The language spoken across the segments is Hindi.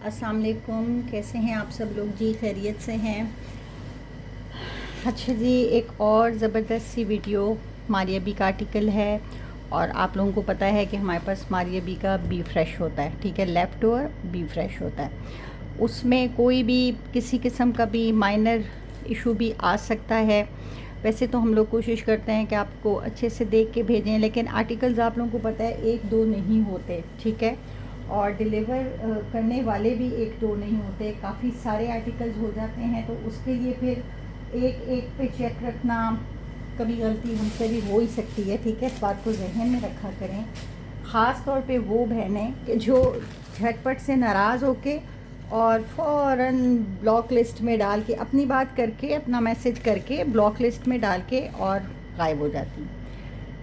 अस्सलाम वालेकुम, कैसे हैं आप सब लोग जी? खैरियत से हैं? अच्छा जी, एक और ज़बरदस्त सी वीडियो मारिया बी का आर्टिकल है। और आप लोगों को पता है कि हमारे पास मारिया बी का बी फ्रेश होता है, ठीक है, लेफ़्ट ओवर बी फ्रेश होता है। उसमें कोई भी किसी किस्म का भी माइनर इशू भी आ सकता है। वैसे तो हम लोग कोशिश करते हैं कि आपको अच्छे से देख के भेजें, लेकिन आर्टिकल्स आप लोगों को पता है एक दो नहीं होते, ठीक है, और डिलीवर करने वाले भी एक दो नहीं होते, काफ़ी सारे आर्टिकल्स हो जाते हैं। तो उसके लिए फिर एक एक पे चेक रखना, कभी गलती हमसे भी हो ही सकती है, ठीक है, इस बात को जहन में रखा करें। ख़ास तौर पे वो बहनें कि जो झटपट से नाराज़ होके और फ़ौरन ब्लॉक लिस्ट में डाल के अपनी बात करके, अपना मैसेज करके ब्लॉक लिस्ट में डाल के और गायब हो जाती।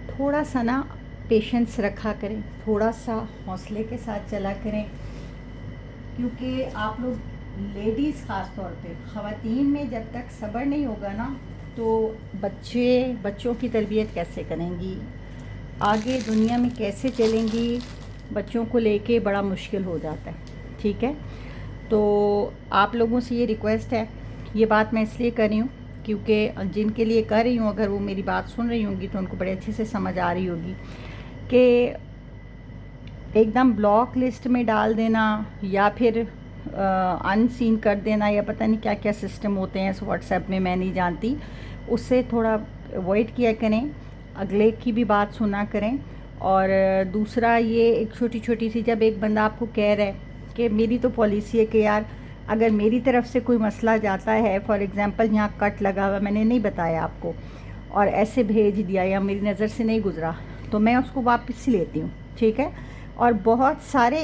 थोड़ा सा ना पेशेंस रखा करें, थोड़ा सा हौसले के साथ चला करें, क्योंकि आप लोग लेडीज़ ख़ास तौर पे ख़वातीन में जब तक सब्र नहीं होगा ना, तो बच्चों की तरबियत कैसे करेंगी, आगे दुनिया में कैसे चलेंगी, बच्चों को लेके बड़ा मुश्किल हो जाता है, ठीक है। तो आप लोगों से ये रिक्वेस्ट है, ये बात मैं इसलिए कर रही हूँ क्योंकि जिनके लिए कर रही हूँ, अगर वो मेरी बात सुन रही होंगी तो उनको बड़े अच्छे से समझ आ रही होगी कि एकदम ब्लॉक लिस्ट में डाल देना या फिर अनसीन कर देना, या पता नहीं क्या क्या सिस्टम होते हैं इस व्हाट्सएप में, मैं नहीं जानती, उससे थोड़ा अवॉइड किया करें, अगले की भी बात सुना करें। और दूसरा ये एक छोटी छोटी सी, जब एक बंदा आपको कह रहा है कि मेरी तो पॉलिसी है कि यार अगर मेरी तरफ से कोई मसला जाता है, फॉर एग्ज़ाम्पल यहाँ कट लगा हुआ मैंने नहीं बताया आपको और ऐसे भेज दिया या मेरी नज़र से नहीं गुज़रा, तो मैं उसको वापस लेती हूँ, ठीक है। और बहुत सारे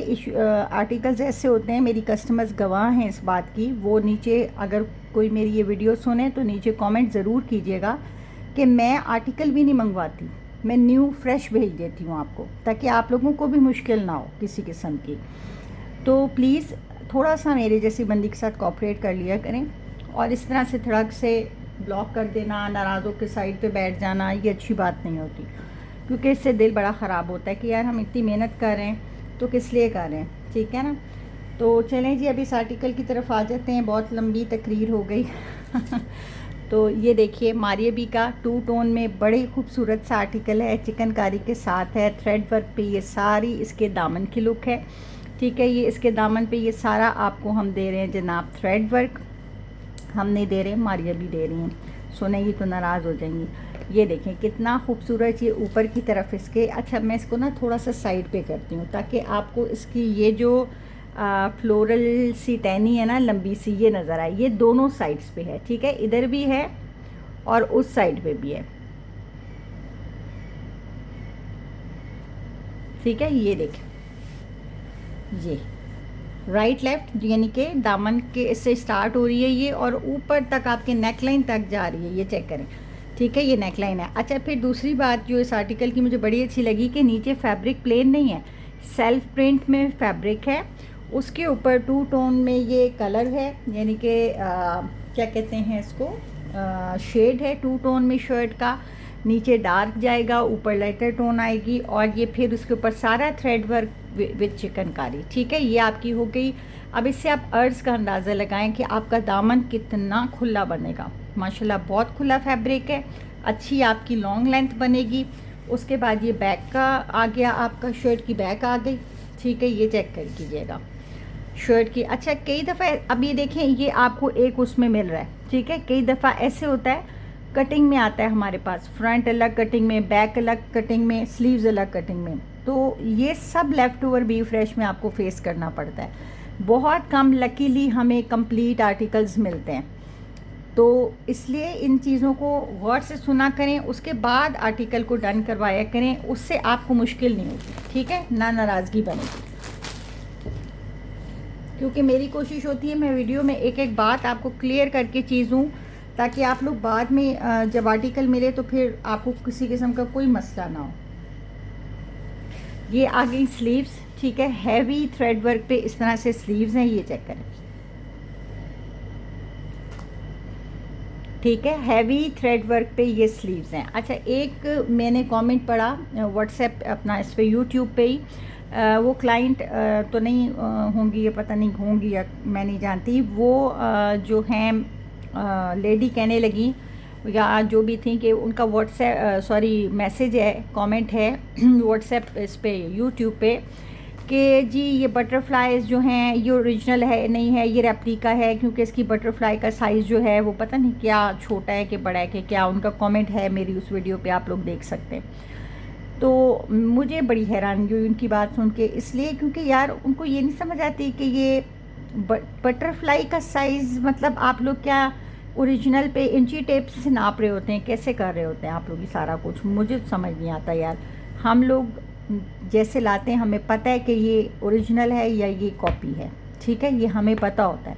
आर्टिकल्स ऐसे होते हैं, मेरी कस्टमर्स गवाह हैं इस बात की, वो नीचे अगर कोई मेरी ये वीडियो सुने तो नीचे कमेंट ज़रूर कीजिएगा कि मैं आर्टिकल भी नहीं मंगवाती, मैं न्यू फ्रेश भेज देती हूँ आपको, ताकि आप लोगों को भी मुश्किल ना हो किसी किस्म की। तो प्लीज़ थोड़ा सा मेरे जैसी बंदी के साथ कोऑपरेट कर लिया करें, और इस तरह से थड़क से ब्लॉक कर देना, नाराज़ों के साइड पे बैठ जाना, ये अच्छी बात नहीं होती, क्योंकि इससे दिल बड़ा ख़राब होता है कि यार हम इतनी मेहनत कर रहे हैं तो किस लिए कर रहे हैं, ठीक है ना। तो चलें जी, अभी इस आर्टिकल की तरफ आ जाते हैं, बहुत लंबी तकरीर हो गई तो ये देखिए, मारिया बी का 2 टोन में बड़े खूबसूरत सा आर्टिकल है, चिकनकारी के साथ है, थ्रेड वर्क पे ये सारी इसके दामन की लुक है, ठीक है। ये इसके दामन पे ये सारा आपको हम दे रहे हैं जनाब, थ्रेड वर्क हम नहीं दे रहे, मारिया बी दे रही हैं, सुनेंगी तो नाराज़ हो जाएंगी। ये देखें कितना खूबसूरत ये ऊपर की तरफ इसके। अच्छा, मैं इसको ना थोड़ा सा साइड पे करती हूँ ताकि आपको इसकी ये जो फ्लोरल सी टहनी है ना, लंबी सी, ये नज़र आए। ये दोनों साइड्स पे है, ठीक है, इधर भी है और उस साइड पे भी है, ठीक है। ये देखें, ये राइट लेफ़्ट यानी कि दामन के से स्टार्ट हो रही है ये, और ऊपर तक आपके नेक लाइन तक जा रही है, ये चेक करें, ठीक है, ये नेक लाइन है। अच्छा, फिर दूसरी बात जो इस आर्टिकल की मुझे बड़ी अच्छी लगी कि नीचे फैब्रिक प्लेन नहीं है, सेल्फ प्रिंट में फैब्रिक है, उसके ऊपर 2 टोन में ये कलर है, यानी कि क्या कहते हैं इसको, शेड है 2 टोन में शर्ट का, नीचे डार्क जाएगा, ऊपर लाइटर टोन आएगी, और ये फिर उसके ऊपर सारा थ्रेड वर्क विद चिकनकारी, ठीक है। ये आपकी हो गई। अब इससे आप अर्ज का अंदाज़ा लगाएं कि आपका दामन कितना खुला बनेगा। माशाल्लाह बहुत खुला फैब्रिक है, अच्छी आपकी लॉन्ग लेंथ बनेगी। उसके बाद ये बैक का आ गया, आपका शर्ट की बैक आ गई, ठीक है, ये चेक कर कीजिएगा शर्ट की। अच्छा, कई दफ़ा अब ये देखें, ये आपको एक उसमें मिल रहा है, ठीक है, कई दफ़ा ऐसे होता है कटिंग में आता है हमारे पास, फ्रंट अलग कटिंग में, बैक अलग कटिंग में, स्लीव्स अलग कटिंग में, तो ये सब लेफ़्ट ओवर बी फ्रेश में आपको फेस करना पड़ता है। बहुत कम लकीली हमें कंप्लीट आर्टिकल्स मिलते हैं, तो इसलिए इन चीज़ों को गौर से सुना करें, उसके बाद आर्टिकल को डन करवाया करें, उससे आपको मुश्किल नहीं होगी, ठीक है, ना नाराज़गी बनेगी। क्योंकि मेरी कोशिश होती है मैं वीडियो में एक एक बात आपको क्लियर करके चीज़ हूँ, ताकि आप लोग बाद में जब आर्टिकल मिले तो फिर आपको किसी किस्म का कोई मसला ना हो। ये आ गई स्लीव्स, ठीक है, हैवी थ्रेड वर्क पे इस तरह से स्लीव्स हैं, ये चेक करें, ठीक है, हैवी थ्रेड वर्क पे ये स्लीव्स हैं। अच्छा, एक मैंने कमेंट पढ़ा व्हाट्सएप अपना इस पे यूट्यूब पे ही, वो क्लाइंट तो नहीं होंगी, ये पता नहीं होंगी या मैं नहीं जानती, वो जो हैं लेडी कहने लगी या जो भी थी कि उनका व्हाट्सएप मैसेज है, कमेंट है व्हाट्सएप इस पे यूट्यूब पे कि जी ये बटरफ्लाइज़ जो हैं ये ओरिजिनल है नहीं है, ये रेप्लिका है, क्योंकि इसकी बटरफ्लाई का साइज़ जो है वो पता नहीं क्या छोटा है कि बड़ा है कि क्या। उनका कमेंट है मेरी उस वीडियो पे, आप लोग देख सकते हैं। तो मुझे बड़ी हैरानी हुई उनकी बात सुन के, इसलिए क्योंकि यार उनको ये नहीं समझ आती कि ये बटरफ्लाई का साइज़ मतलब आप लोग क्या ओरिजिनल पे इंची टेप से नाप रहे होते हैं, कैसे कर रहे होते हैं आप लोग ये सारा कुछ, मुझे समझ नहीं आता यार। हम लोग जैसे लाते हैं हमें पता है कि ये ओरिजिनल है या ये कॉपी है, ठीक है, ये हमें पता होता है,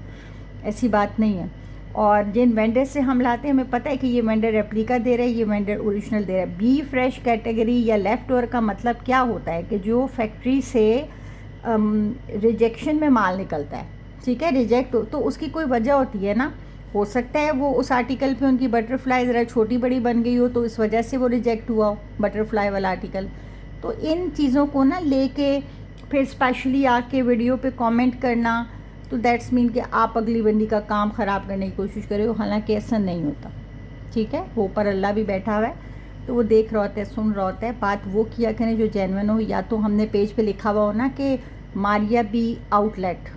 ऐसी बात नहीं है। और जिन वेंडर से हम लाते हैं हमें पता है कि ये वेंडर रेप्लिका दे रहा है, ये वेंडर ओरिजिनल दे रहा है। बी फ्रेश कैटेगरी या लेफ़्ट ओवर का मतलब क्या होता है कि जो फैक्ट्री से रिजेक्शन में माल निकलता है, ठीक है, रिजेक्ट हो तो उसकी कोई वजह होती है ना। हो सकता है वो उस आर्टिकल पे उनकी बटरफ्लाई ज़रा छोटी बड़ी बन गई हो तो इस वजह से वो रिजेक्ट हुआ हो बटरफ्लाई वाला आर्टिकल। तो इन चीज़ों को ना लेके फिर स्पेशली आके वीडियो पे कमेंट करना, तो दैट्स मीन कि आप अगली बंदी का काम ख़राब करने की कोशिश कर रहे हो, हालांकि ऐसा नहीं होता, ठीक है। वो ऊपर अल्लाह भी बैठा हुआ है तो वो देख रहा होता है, सुन रहा होता है। बात वो किया करें जो जेन्युइन हो, या तो हमने पेज पे लिखा हुआ हो ना कि मारिया बी आउटलेट,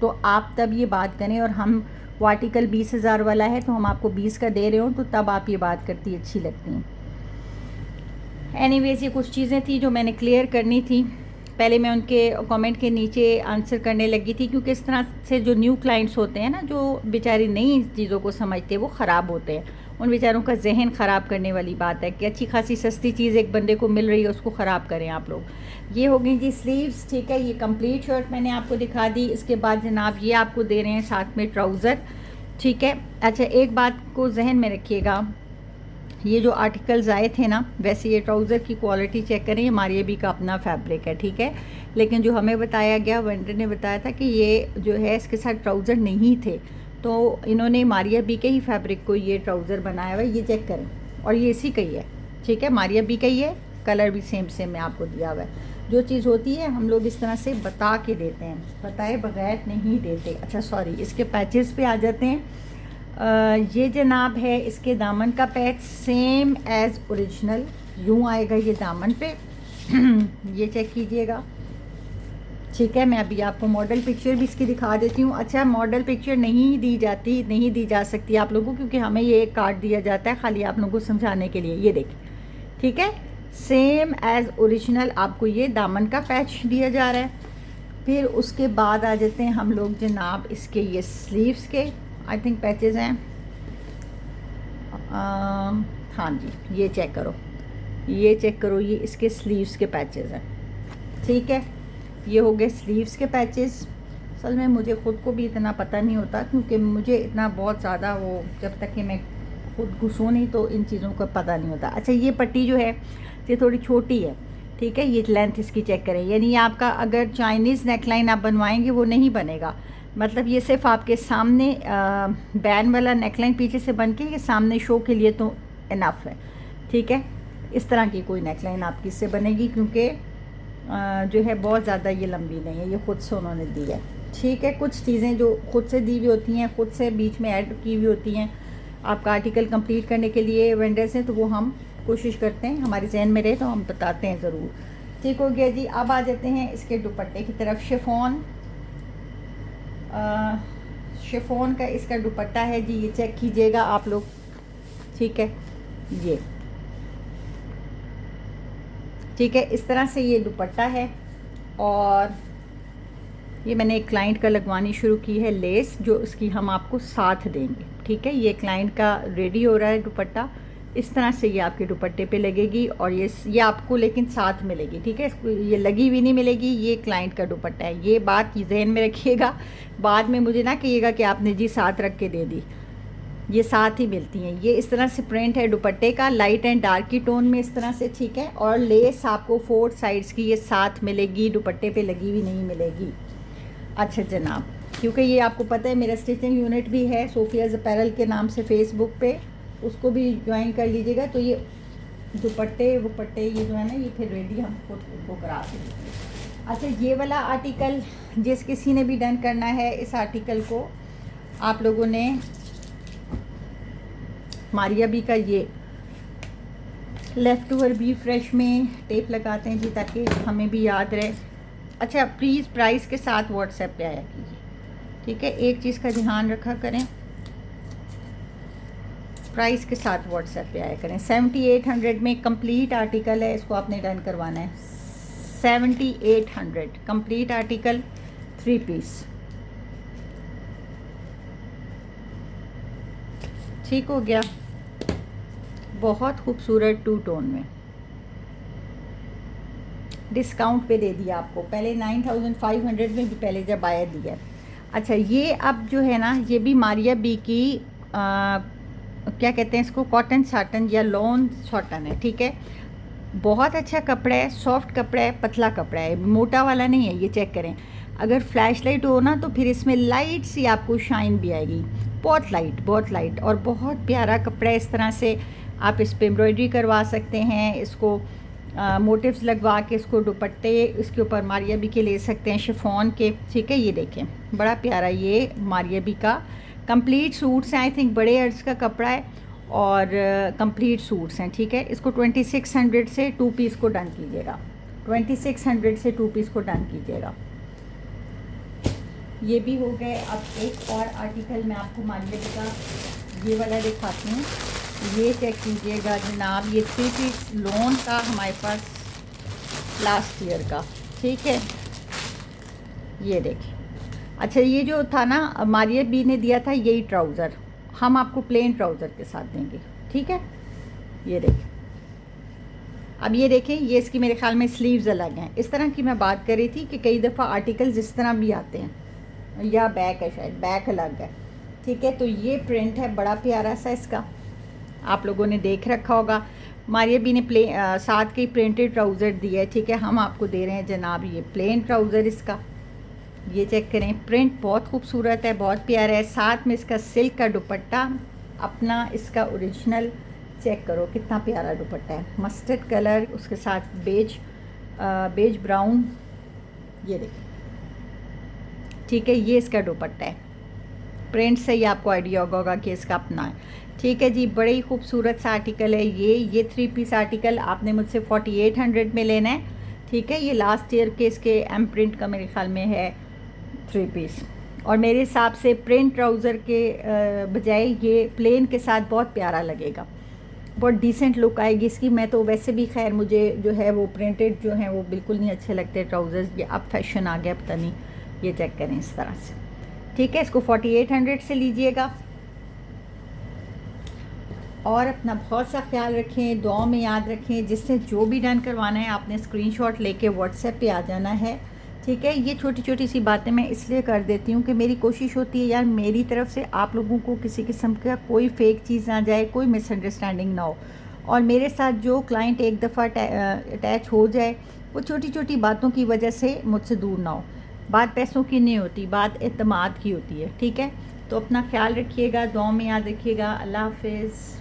तो आप तब ये बात करें। और हम वो आर्टिकल 20,000 वाला है तो हम आपको 20 का दे रहे हो, तो तब आप ये बात करती अच्छी लगती हैं। एनीवेज ये कुछ चीज़ें थी जो मैंने क्लियर करनी थी। पहले मैं उनके कमेंट के नीचे आंसर करने लगी थी, क्योंकि इस तरह से जो न्यू क्लाइंट्स होते हैं ना, जो बेचारे नई चीज़ों को समझते हैं, वो ख़राब होते हैं। उन बेचारों का जहन ख़राब करने वाली बात है कि अच्छी खासी सस्ती चीज़ एक बंदे को मिल रही है, उसको ख़राब करें आप लोग। ये हो गई जी स्लीव्स, ठीक है। ये कंप्लीट शर्ट मैंने आपको दिखा दी। इसके बाद जनाब ये आपको दे रहे हैं साथ में ट्राउज़र, ठीक है। अच्छा, एक बात को जहन में रखिएगा, ये जो आर्टिकल्स आए थे ना, वैसे ये ट्राउज़र की क्वालिटी चेक करें, ये मारिया बी का अपना फैब्रिक है, ठीक है। लेकिन जो हमें बताया गया, वेंडर ने बताया था कि ये जो है इसके साथ ट्राउज़र नहीं थे, तो इन्होंने मारिया बी के ही फैब्रिक को ये ट्राउज़र बनाया हुआ है। ये चेक करें, और ये इसी का ही है, ठीक है, मारिया बी का ही है, कलर भी सेम सेम में आपको दिया हुआ है। जो चीज़ होती है हम लोग इस तरह से बता के देते हैं, बताए बगैर नहीं देते। अच्छा सॉरी, इसके पैचेस पे आ जाते हैं। ये जनाब है इसके दामन का पैच, सेम एज़ ओरिजिनल यूँ आएगा ये दामन पे ये चेक कीजिएगा, ठीक है। मैं अभी आपको मॉडल पिक्चर भी इसकी दिखा देती हूँ। अच्छा, मॉडल पिक्चर नहीं दी जा सकती आप लोगों को, क्योंकि हमें ये एक कार्ड दिया जाता है खाली आप लोगों को समझाने के लिए। ये देखिए, ठीक है, सेम एज़ ओरिजिनल आपको ये दामन का पैच दिया जा रहा है। फिर उसके बाद आ जाते हैं हम लोग जनाब इसके ये स्लीव्स के, आई थिंक पैचेस हैं, हाँ जी, ये चेक करो, ये इसके स्लीव्स के पैचेस हैं, ठीक है। ये हो गए स्लीव्स के पैचेस। असल में मुझे ख़ुद को भी इतना पता नहीं होता, क्योंकि मुझे इतना बहुत ज़्यादा वो जब तक कि मैं खुद घुसूँ नहीं तो इन चीज़ों का पता नहीं होता। अच्छा, ये पट्टी जो है ये थोड़ी छोटी है, ठीक है। ये लेंथ इसकी चेक करें, यानी आपका अगर चाइनीज़ नेकलाइन आप बनवाएंगे वो नहीं बनेगा, मतलब ये सिर्फ आपके सामने बैन वाला नेकलाइन पीछे से बन के ये सामने शो के लिए तो इनफ है, ठीक है। इस तरह की कोई नेकलाइन आपकी इससे बनेगी, क्योंकि जो है बहुत ज़्यादा ये लंबी नहीं है, ये ख़ुद से उन्होंने दी है, ठीक है। कुछ चीज़ें जो ख़ुद से दी हुई होती हैं, ख़ुद से बीच में ऐड की हुई होती हैं आपका आर्टिकल कंप्लीट करने के लिए वेंडर्स हैं, तो वो हम कोशिश करते हैं हमारे जहन में रहे तो हम बताते हैं ज़रूर, ठीक हो गया जी। अब आ जाते हैं इसके दुपट्टे की तरफ। शिफॉन का इसका दुपट्टा है जी, ये चेक कीजिएगा आप लोग, ठीक है। ये ठीक है, इस तरह से ये दुपट्टा है। और ये मैंने एक क्लाइंट का लगवानी शुरू की है लेस, जो इसकी हम आपको साथ देंगे, ठीक है। ये क्लाइंट का रेडी हो रहा है दुपट्टा, इस तरह से ये आपके दुपट्टे पे लगेगी, और ये आपको लेकिन साथ मिलेगी, ठीक है। इसको ये लगी हुई नहीं मिलेगी, ये क्लाइंट का दुपट्टा है, ये बात जहन में रखिएगा। बाद में मुझे ना कहिएगा कि आपने जी साथ रख के दे दी, ये साथ ही मिलती हैं। ये इस तरह से प्रिंट है दुपट्टे का, लाइट एंड डार्क की टोन में इस तरह से, ठीक है। और लेस आपको 4 साइड्स की ये साथ मिलेगी, दुपट्टे पे लगी हुई नहीं मिलेगी। अच्छा जनाब, क्योंकि ये आपको पता है मेरा स्टिचिंग यूनिट भी है सोफियाज़ अपैरल के नाम से फेसबुक पे, उसको भी ज्वाइन कर लीजिएगा। तो ये दुपट्टे ये जो है ना, ये फिर रेडी हम खुद को करा देंगे। अच्छा, ये वाला आर्टिकल जिस किसी ने भी डन करना है, इस आर्टिकल को आप लोगों ने मारिया बी का ये लेफ़्ट ओवर बी फ्रेश में टेप लगाते हैं जी, ताकि हमें भी याद रहे। अच्छा, प्लीज़ प्राइस के साथ व्हाट्सएप पे आया कीजिए, ठीक है। एक चीज़ का ध्यान रखा करें, प्राइस के साथ व्हाट्सएप पे आया करें। 7800 में कंप्लीट आर्टिकल है, इसको आपने डन करवाना है। 7800 कंप्लीट आर्टिकल 3 पीस, ठीक हो गया। बहुत खूबसूरत 2 टोन में डिस्काउंट पे दे दिया आपको, पहले 9500 में भी पहले जब आया दिया। अच्छा, ये अब जो है ना, ये भी मारिया बी की क्या कहते हैं इसको, कॉटन साटन या लॉन सॉटन है, ठीक है। बहुत अच्छा कपड़ा है, सॉफ्ट कपड़ा है, पतला कपड़ा है, मोटा वाला नहीं है। ये चेक करें, अगर फ्लैश लाइट हो ना तो फिर इसमें लाइट सी आपको शाइन भी आएगी, बहुत लाइट और बहुत प्यारा कपड़ा है। इस तरह से आप इस पर एम्ब्रॉयडरी करवा सकते हैं, इसको मोटिव्स लगवा के इसको दुपट्टे इसके ऊपर मारिया बी के ले सकते हैं, शिफॉन के, ठीक है। ये देखें, बड़ा प्यारा ये मारिया बी का कंप्लीट सूट्स हैं। आई थिंक बड़े अर्ज का कपड़ा है और कंप्लीट सूट्स हैं, ठीक है। इसको 2600 से 2 पीस को डन कीजिएगा, 2600 से 2 पीस को डन कीजिएगा। ये भी हो गए। अब एक और आर्टिकल मैं आपको मारिया बी का ये वाला दिखाती हूँ। ये चेक कीजिएगा जनाब, ये 3 पीस लोन का हमारे पास लास्ट ईयर का, ठीक है। ये देखिए, अच्छा, ये जो था ना मारिया बी ने दिया था, यही ट्राउज़र हम आपको प्लेन ट्राउज़र के साथ देंगे, ठीक है। ये देखिए, अब ये देखें, ये इसकी मेरे ख्याल में स्लीव्स अलग हैं। इस तरह की मैं बात कर रही थी कि कई दफ़ा आर्टिकल जिस तरह भी आते हैं, या बैक है, शायद बैक अलग है, ठीक है। तो ये प्रिंट है बड़ा प्यारा सा, इसका आप लोगों ने देख रखा होगा। मारिया बी ने साथ के प्रिंटेड ट्राउज़र दिया है, ठीक है। हम आपको दे रहे हैं जनाब ये प्लेन ट्राउज़र इसका। ये चेक करें, प्रिंट बहुत खूबसूरत है, बहुत प्यारा है। साथ में इसका सिल्क का दुपट्टा अपना, इसका ओरिजिनल चेक करो कितना प्यारा दुपट्टा है, मस्टर्ड कलर, उसके साथ बेज ब्राउन। ये देखिए, ठीक है, ये इसका दुपट्टा है। प्रिंट से ही आपको आइडिया होगा कि इसका अपना है, ठीक है जी। बड़े ही खूबसूरत सा आर्टिकल है ये 3 पीस आर्टिकल आपने मुझसे 4800 में लेना है, ठीक है। ये लास्ट ईयर के इसके एम प्रिंट का मेरे ख्याल में है 3 पीस, और मेरे हिसाब से प्रिंट ट्राउज़र के बजाय ये प्लेन के साथ बहुत प्यारा लगेगा, बहुत डिसेंट लुक आएगी इसकी। मैं तो वैसे भी खैर मुझे जो है वो प्रिंटेड जो हैं वो बिल्कुल नहीं अच्छे लगते ट्राउज़र्स, ये अब फैशन आ गया पता नहीं। ये चेक करें इस तरह से, ठीक है। इसको 4800 से लीजिएगा और अपना बहुत सा ख्याल रखें, दुआ में याद रखें। जिससे जो भी डन करवाना है आपने स्क्रीनशॉट लेके व्हाट्सएप पे आ जाना है, ठीक है। ये छोटी छोटी सी बातें मैं इसलिए कर देती हूँ कि मेरी कोशिश होती है यार मेरी तरफ से आप लोगों को किसी किस्म का कोई फेक चीज़ ना जाए, कोई मिसअंडरस्टैंडिंग ना हो, और मेरे साथ जो क्लाइंट एक दफ़ा अटैच हो जाए वो छोटी छोटी बातों की वजह से मुझसे दूर ना हो। बात पैसों की नहीं होती, बात एतमाद की होती है, ठीक है। तो अपना ख्याल रखिएगा, दुआ में याद रखिएगा। अल्लाह हाफिज़।